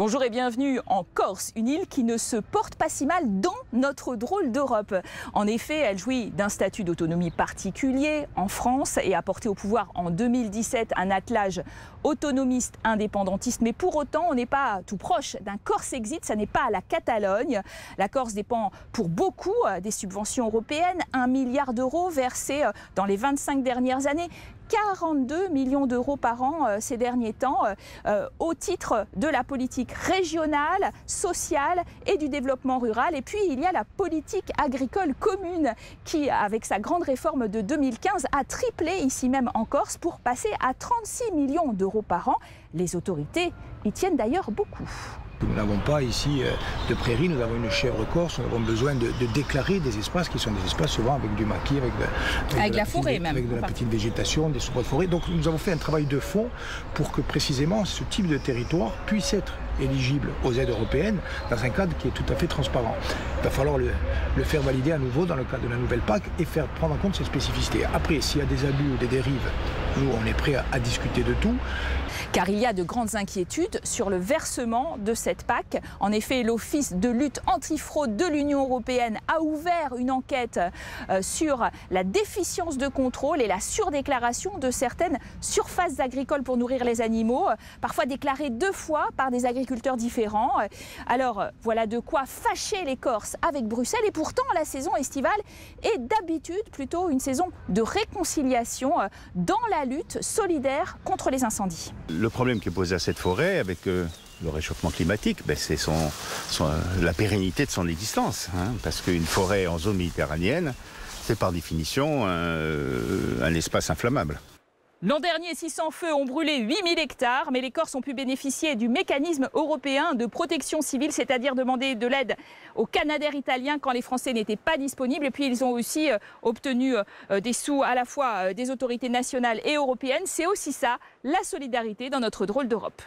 Bonjour et bienvenue en Corse, une île qui ne se porte pas si mal dans notre drôle d'Europe. En effet, elle jouit d'un statut d'autonomie particulier en France et a porté au pouvoir en 2017 un attelage autonomiste indépendantiste. Mais pour autant, on n'est pas tout proche d'un Corse-exit, ça n'est pas à la Catalogne. La Corse dépend pour beaucoup des subventions européennes, 1 milliard d'euros versés dans les 25 dernières années. 42 millions d'euros par an ces derniers temps au titre de la politique régionale, sociale et du développement rural. Et puis il y a la politique agricole commune qui, avec sa grande réforme de 2015, a triplé ici même en Corse pour passer à 36 millions d'euros par an. Les autorités y tiennent d'ailleurs beaucoup. Nous n'avons pas ici de prairies, nous avons une chèvre corse, nous avons besoin de déclarer des espaces qui sont des espaces souvent avec du maquis, avec la forêt même. Avec de la petite végétation, des sous-bois de forêt. Donc nous avons fait un travail de fond pour que précisément ce type de territoire puisse être éligible aux aides européennes dans un cadre qui est tout à fait transparent. Il va falloir le faire valider à nouveau dans le cadre de la nouvelle PAC et faire prendre en compte ces spécificités. Après, s'il y a des abus ou des dérives, nous on est prêts à discuter de tout. Car il y a de grandes inquiétudes sur le versement de cette PAC. En effet, l'Office de lutte antifraude de l'Union européenne a ouvert une enquête sur la déficience de contrôle et la surdéclaration de certaines surfaces agricoles pour nourrir les animaux, parfois déclarées 2 fois par des agriculteurs différents. Alors voilà de quoi fâcher les Corses avec Bruxelles. Et pourtant, la saison estivale est d'habitude plutôt une saison de réconciliation dans la lutte solidaire contre les incendies. Le problème qui est posé à cette forêt avec le réchauffement climatique, c'est la pérennité de son existence. Parce qu'une forêt en zone méditerranéenne, c'est par définition un espace inflammable. L'an dernier, 600 feux ont brûlé 8000 hectares, mais les Corses ont pu bénéficier du mécanisme européen de protection civile, c'est-à-dire demander de l'aide aux Canadair italiens quand les Français n'étaient pas disponibles. Et puis ils ont aussi obtenu des sous à la fois des autorités nationales et européennes. C'est aussi ça, la solidarité dans notre drôle d'Europe.